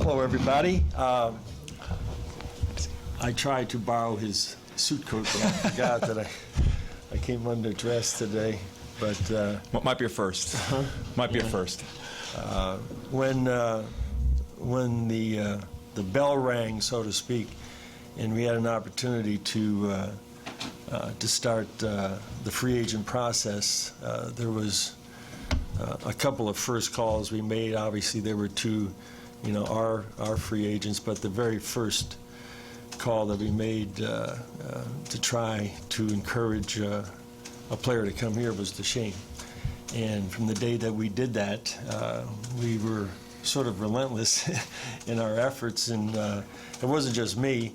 Hello, everybody. I tried to borrow his suit coat, but I forgot that I came underdressed today. But what might be a first? Might be a first. When the bell rang, so to speak, and we had an opportunity to start the free agent process, there was a couple of first calls we made. Obviously, there were two, our free agents, but the very first call that we made to try to encourage a player to come here was to Shane. And from the day that we did that, we were sort of relentless in our efforts. And it wasn't just me.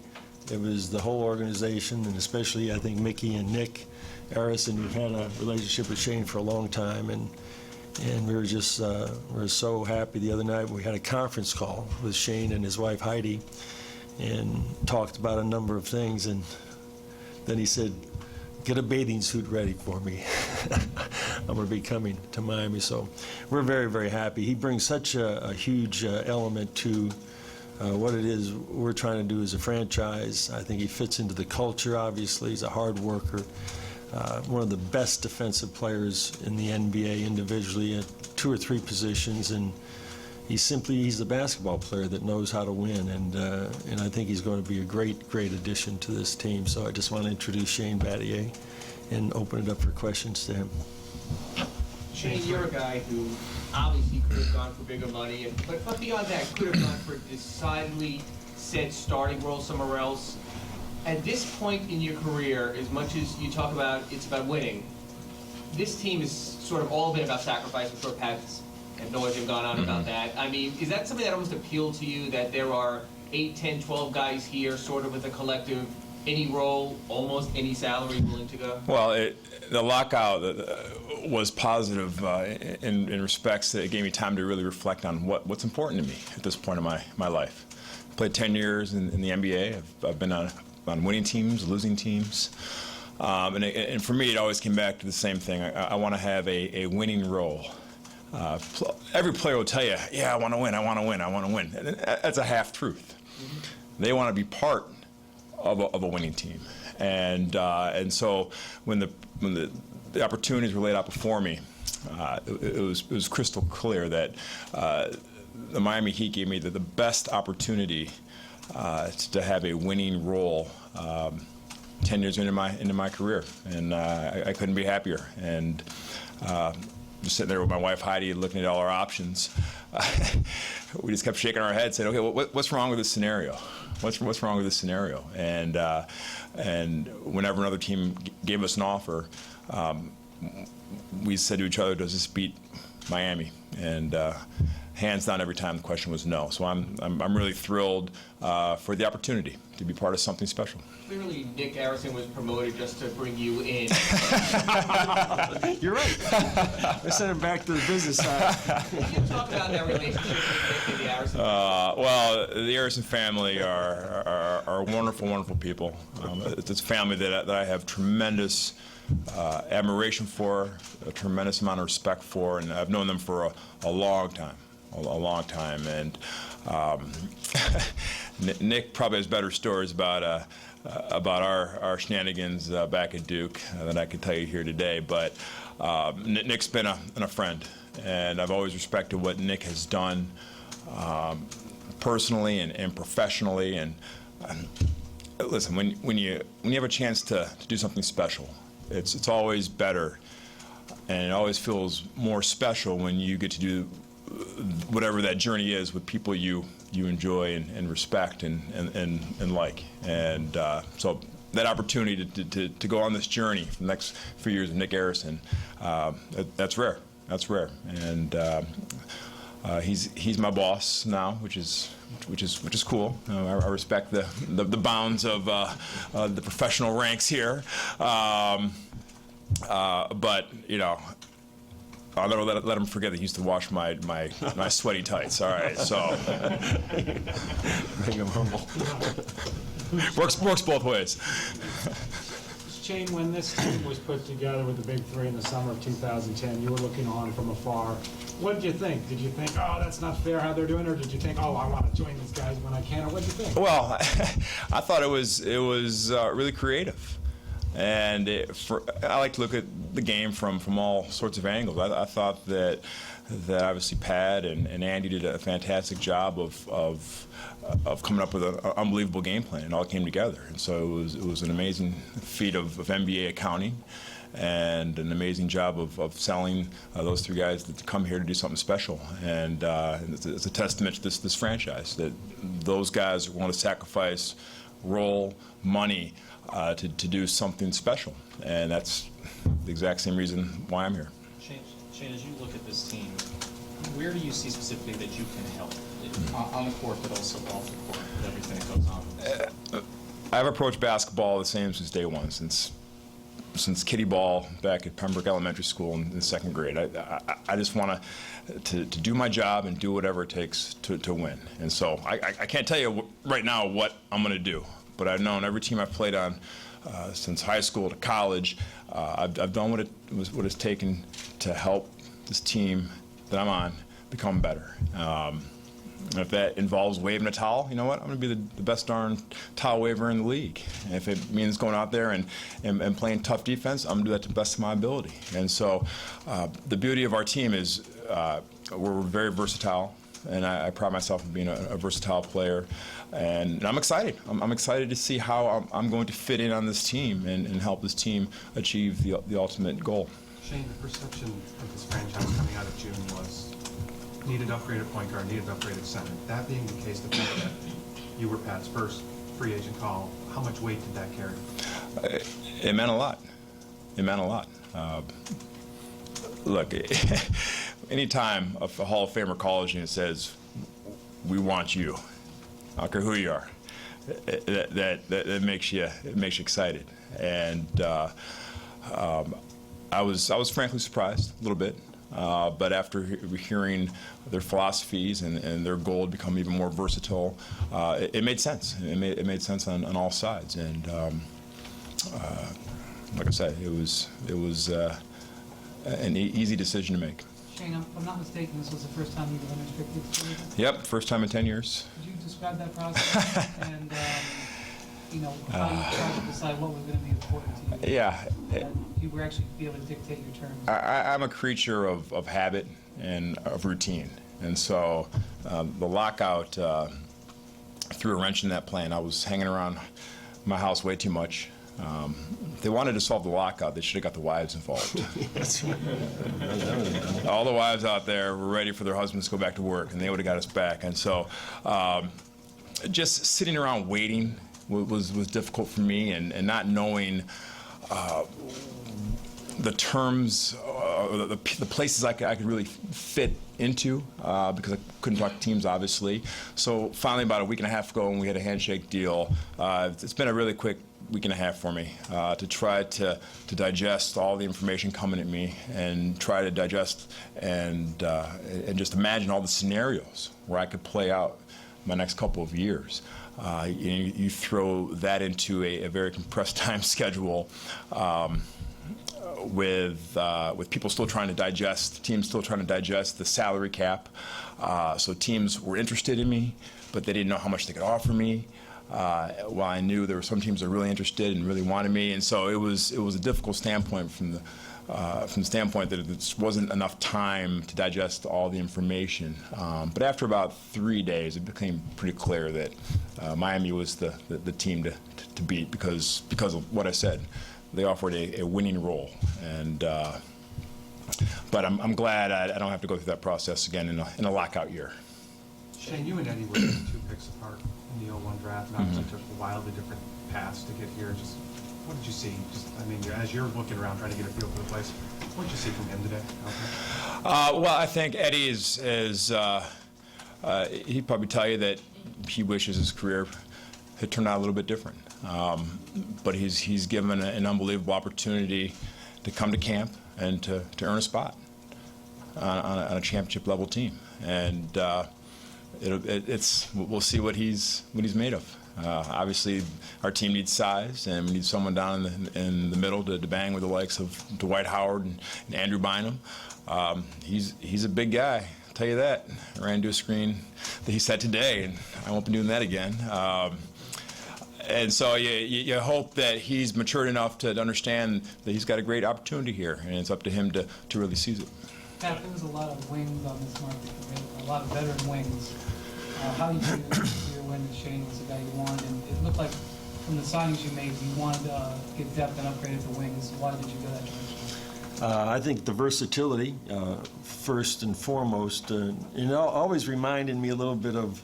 It was the whole organization, and especially, I think, Mickey and Nick Arison, who had a relationship with Shane for a long time. And we were just, we were so happy the other night. We had a conference call with Shane and his wife, Heidi, and talked about a number of things. And then he said, get a bathing suit ready for me. I'm going to be coming to Miami. So we're very, very happy. He brings such a huge element to what it is we're trying to do as a franchise. I think he fits into the culture, obviously. He's a hard worker. One of the best defensive players in the NBA individually at 2 or 3 positions. And he's the basketball player that knows how to win, and I think he's going to be a great addition to this team. So I just want to introduce Shane Battier and open it up for questions to him. Shane, you're a guy who obviously could have gone for bigger money, but beyond that, could have gone for decidedly set starting role somewhere else. At this point in your career, as much as you talk about it's about winning, this team is sort of all been about sacrifice. I'm sure Pat's and Noah's have gone on about that. I mean, is that something that almost appealed to you, that there are 8, 10, 12 guys here sort of with a collective, any role, almost any salary willing to go? Well, the lockout was positive in respects that it gave me time to really reflect on what's important to me at this point in my life. I played 10 years in the NBA. I've been on winning teams, losing teams. And for me, it always came back to the same thing. I want to have a winning role. Every player will tell you, yeah, I want to win, I want to win, I want to win. And that's a half-truth. They want to be part of a winning team. And so when the opportunities were laid out before me, it was crystal clear that the Miami Heat gave me the best opportunity to have a winning role 10 years into my career, and I couldn't be happier. And just sitting there with my wife Heidi, looking at all our options, we just kept shaking our heads, saying, "Okay, what's wrong with this scenario? What's wrong with this scenario?" And whenever another team gave us an offer, we said to each other, "Does this beat Miami?" And hands down, every time the question was no. So I'm really thrilled for the opportunity to be part of something special. Clearly, Nick Arison was promoted just to bring you in. You're right. I sent him back to the business side. Can you talk about that relationship with Nick and the Arison? Well, the Arison family are wonderful, wonderful people. It's a family that I have tremendous admiration for, a tremendous amount of respect for, and I've known them for a long time. A long time, and Nick probably has better stories about our shenanigans back at Duke than I could tell you here today. But Nick's been a friend, and I've always respected what Nick has done personally and professionally. And listen, when you have a chance to do something special, it's always better, and it always feels more special when you get to do whatever that journey is with people you enjoy and respect and like. And so that opportunity to go on this journey for the next few years with Nick Arison, that's rare. That's rare. And he's my boss now, which is cool. I respect the bounds of the professional ranks here. But I'll never let him forget that he used to wash my sweaty tights. All right, so Make him humble. works both ways. Shane, when this team was put together with the big three in the summer of 2010, you were looking on from afar. What did you think? Did you think, oh, that's not fair how they're doing, or did you think, oh, I want to join these guys when I can, or what did you think? Well, I thought it was really creative, and I like to look at the game from all sorts of angles. I thought that obviously Pat and Andy did a fantastic job of coming up with an unbelievable game plan. It all came together, and so it was an amazing feat of NBA accounting, and an amazing job of selling those three guys to come here to do something special. And it's a testament to this franchise that those guys want to sacrifice role, money to do something special, and that's the exact same reason why I'm here. Shane, as you look at this team, where do you see specifically that you can help on the court, but also off the court, with everything that goes on? I've approached basketball the same since day one, since kiddie ball back at Pembroke Elementary School in the second grade. I just want to do my job and do whatever it takes to win. And so I can't tell you right now what I'm going to do, but I've known every team I've played on since high school to college. I've done what it's taken to help this team that I'm on become better. If that involves waving a towel, you know what? I'm going to be the best darn towel waver in the league. And if it means going out there and playing tough defense, I'm going to do that to the best of my ability. And so the beauty of our team is we're very versatile, and I pride myself on being a versatile player. And I'm excited. I'm excited to see how I'm going to fit in on this team and help this team achieve the ultimate goal. Shane, the perception of this franchise coming out of June was needed upgraded point guard, needed upgraded center. That being the case, the fact that you were Pat's first free agent call, how much weight did that carry? It meant a lot. It meant a lot. Look, anytime a Hall of Famer calls you and says, "We want you," I don't care who you are, that makes you excited. And I was frankly surprised a little bit. But after hearing their philosophies and their goal to become even more versatile, it made sense. It made sense on all sides. And like I said, it was an easy decision to make. Shane, if I'm not mistaken, this was the first time you've been unrestricted free agent? Yep, first time in 10 years. Could you describe that process and how you tried to decide what was going to be important to you? Yeah. That you were actually be able to dictate your terms. I'm a creature of habit and of routine. And so the lockout threw a wrench in that plan. I was hanging around my house way too much. If they wanted to solve the lockout, they should have got the wives involved. All the wives out there were ready for their husbands to go back to work, and they would have got us back. And so just sitting around waiting was difficult for me, and not knowing the terms, the places I could really fit into, because I couldn't talk to teams, obviously. So finally, about a week and a half ago, when we had a handshake deal, it's been a really quick week and a half for me to try to digest all the information coming at me, and try to digest and just imagine all the scenarios where I could play out my next couple of years. You throw that into a very compressed time schedule, with people still trying to digest, teams still trying to digest the salary cap. So teams were interested in me, but they didn't know how much they could offer me. While I knew there were some teams that were really interested and really wanted me, and so it was a difficult standpoint from the standpoint that it just wasn't enough time to digest all the information. But after about 3 days, it became pretty clear that Miami was the team to beat because of what I said. They offered a winning role, and but I'm glad I don't have to go through that process again in a lockout year. Shane, you and Eddie were 2 picks apart in the 01 draft, and obviously took wildly different paths to get here. Just what did you see? As you're looking around trying to get a feel for the place, what did you see from him today? Well, I think Eddie he'd probably tell you that he wishes his career had turned out a little bit different. But he's given an unbelievable opportunity to come to camp and to earn a spot on a championship level team, and we'll see what he's made of. Obviously, our team needs size, and we need someone down in the middle to bang with the likes of Dwight Howard and Andrew Bynum. He's a big guy, I'll tell you that. I ran into a screen that he set today, and I won't be doing that again. And so you hope that he's matured enough to understand that he's got a great opportunity here, and it's up to him to really seize it. Pat, there was a lot of wings on this market, a lot of veteran wings. How did you feel when Shane was the guy you wanted? And it looked like from the signings you made, you wanted to get depth and upgrade at the wings. Why did you go that direction? I think the versatility, first and foremost, always reminded me a little bit of,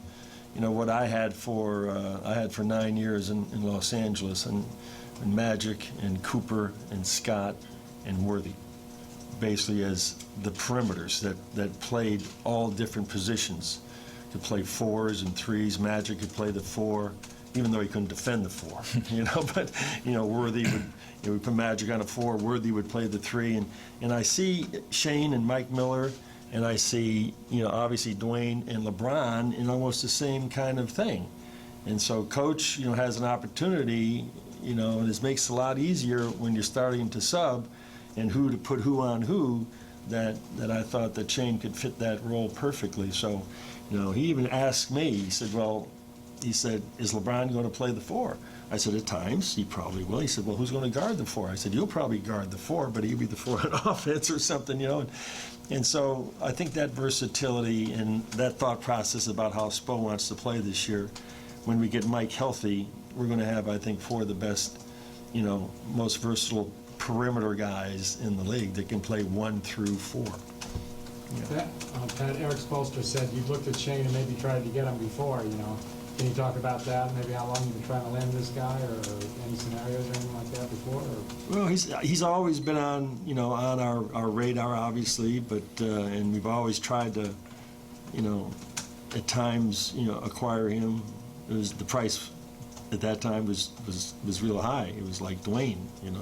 what I had for 9 years in Los Angeles, and Magic and Cooper and Scott and Worthy, basically as the perimeters that played all different positions. Could play 4s and 3s. Magic could play the 4, even though he couldn't defend the 4. But Worthy would put Magic on a 4. Worthy would play the 3, and I see Shane and Mike Miller, and I see obviously Dwayne and LeBron in almost the same kind of thing. And so Coach has an opportunity, and it makes it a lot easier when you're starting to sub, and who to put who on who. That I thought that Shane could fit that role perfectly. So. He even asked me, he said, is LeBron going to play the 4? I said, at times, he probably will. He said, well, who's going to guard the 4? I said, you'll probably guard the 4, but he'll be the 4 on offense or something, And so I think that versatility and that thought process about how Spo wants to play this year, when we get Mike healthy, we're going to have, I think, 4 of the best, most versatile perimeter guys in the league that can play 1 through 4. Pat, Eric Spolster said you've looked at Shane and maybe tried to get him before, Can you talk about that? Maybe how long you've been trying to land this guy, or any scenarios or anything like that before? Or? Well, he's always been on, on our radar, obviously, but and we've always tried to, at times, acquire him. The price at that time was real high. It was like Dwayne,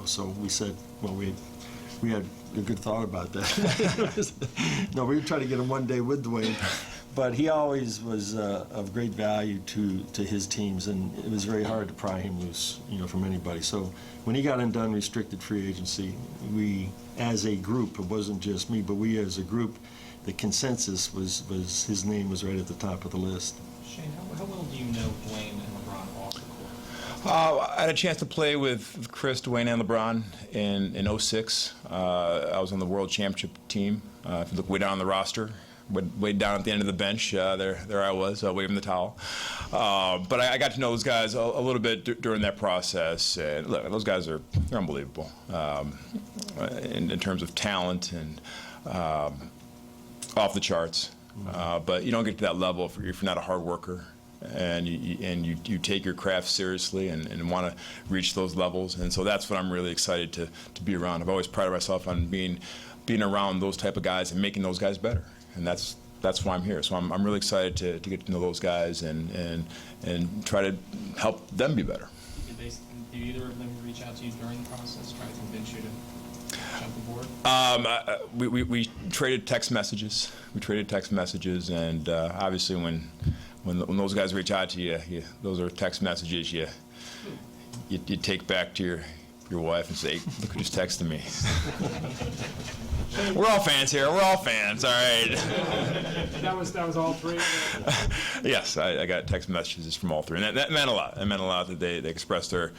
So we said, well, we had a good thought about that. No, we tried to get him one day with Dwayne, but he always was of great value to his teams, and it was very hard to pry him loose, from anybody. So when he got undone restricted free agency, we, as a group, it wasn't just me, but we as a group, the consensus was his name was right at the top of the list. Shane, how well do you know Dwayne and LeBron off the court? I had a chance to play with Chris, Dwayne, and LeBron in 06. I was on the World Championship team. If you look way down on the roster, way down at the end of the bench, there I was, waving the towel. But I got to know those guys a little bit during that process. And look, those guys they're unbelievable in terms of talent and off the charts. But you don't get to that level if you're not a hard worker. And you take your craft seriously and want to reach those levels, and so that's what I'm really excited to be around. I've always prided myself on being around those type of guys and making those guys better, and that's why I'm here. So I'm really excited to get to know those guys and try to help them be better. Did either of them reach out to you during the process, try to convince you to jump aboard? We traded text messages. And obviously when those guys reach out to you, those are text messages you take back to your wife and say, look who just texted me. We're all fans here. We're all fans, all right. That was all 3? Yes, I got text messages from all 3, and that meant a lot. It meant a lot that they expressed their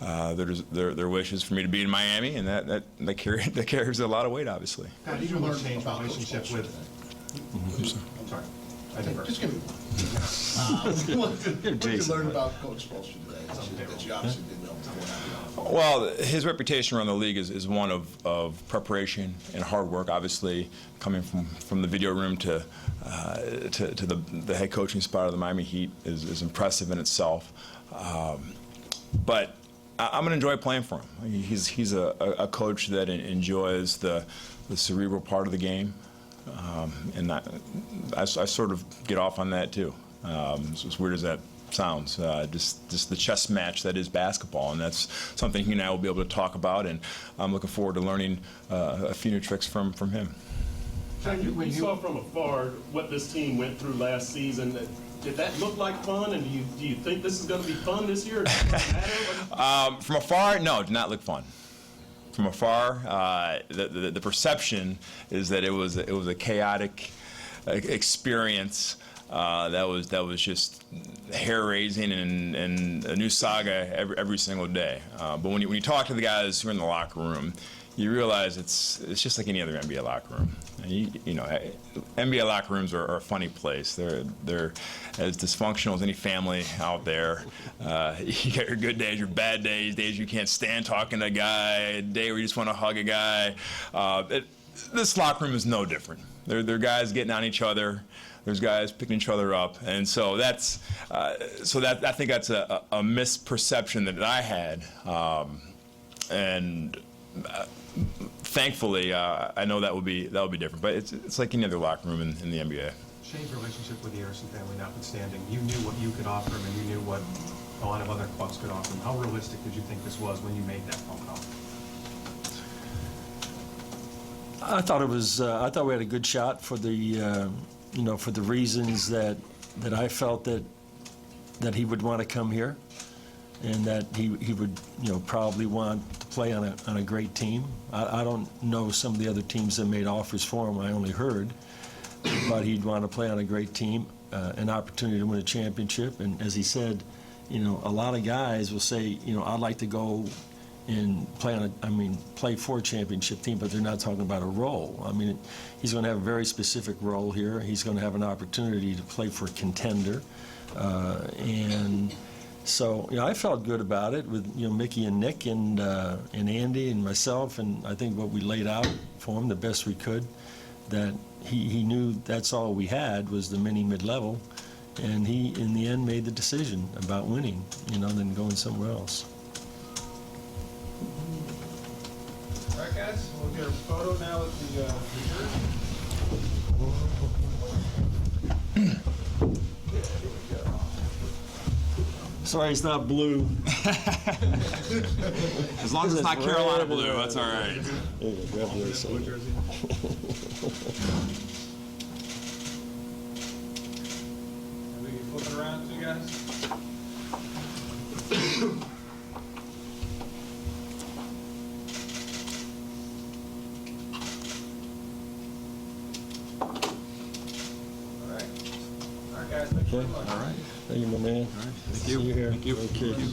wishes for me to be in Miami, and that carries a lot of weight, obviously. How did you learn to change relationship with? I'm sorry. Just give me what did you learn about Coach Spolster today that you obviously didn't know before? Well, his reputation around the league is one of preparation and hard work. Obviously, coming from the video room to the head coaching spot of the Miami Heat is impressive in itself. But I'm going to enjoy playing for him. He's a coach that enjoys the cerebral part of the game. And I sort of get off on that too. As weird as that sounds, just the chess match that is basketball, and that's something he and I will be able to talk about. And I'm looking forward to learning a few new tricks from him. You saw from afar what this team went through last season. did that look like fun? And do you think this is going to be fun this year? Does it matter? From afar, no, it did not look fun. From afar, the perception is that it was a chaotic experience that was just hair-raising and a new saga every single day. But when you talk to the guys who are in the locker room, you realize it's just like any other NBA locker room. And you know, NBA locker rooms are a funny place. They're as dysfunctional as any family out there. You get your good days, your bad days, days you can't stand talking to a guy, a day where you just want to hug a guy. This locker room is no different. There are guys getting on each other. There's guys picking each other up, and so I think that's a misperception that I had, and thankfully I know that will be different. But it's like any other locker room in the NBA. Shane's relationship with the Harrison family notwithstanding, you knew what you could offer him, and you knew what a lot of other clubs could offer him. How realistic did you think this was when you made that phone call? I thought it was. I thought we had a good shot for the, for the reasons that I felt that he would want to come here, and that he would, probably want to play on a great team. I don't know some of the other teams that made offers for him. I only heard, but he'd want to play on a great team, an opportunity to win a championship. And as he said, a lot of guys will say, I'd like to go and play for a championship team, but they're not talking about a role. I mean, he's going to have a very specific role here. He's going to have an opportunity to play for a contender. And so, I felt good about it with, Mickey and Nick and Andy and myself, and I think what we laid out for him the best we could, that he knew that's all we had was the mid-level, and he, in the end, made the decision about winning, than going somewhere else. All right, guys, we'll get a photo now with the Sorry, it's not blue. As long as it's not Carolina blue, that's all right. There you go, grab the other side. We can flip it around to you guys. All right, guys. Thank you very much. All right. Thank you, my man. All right. Thank you. See you here. Thank you. Okay.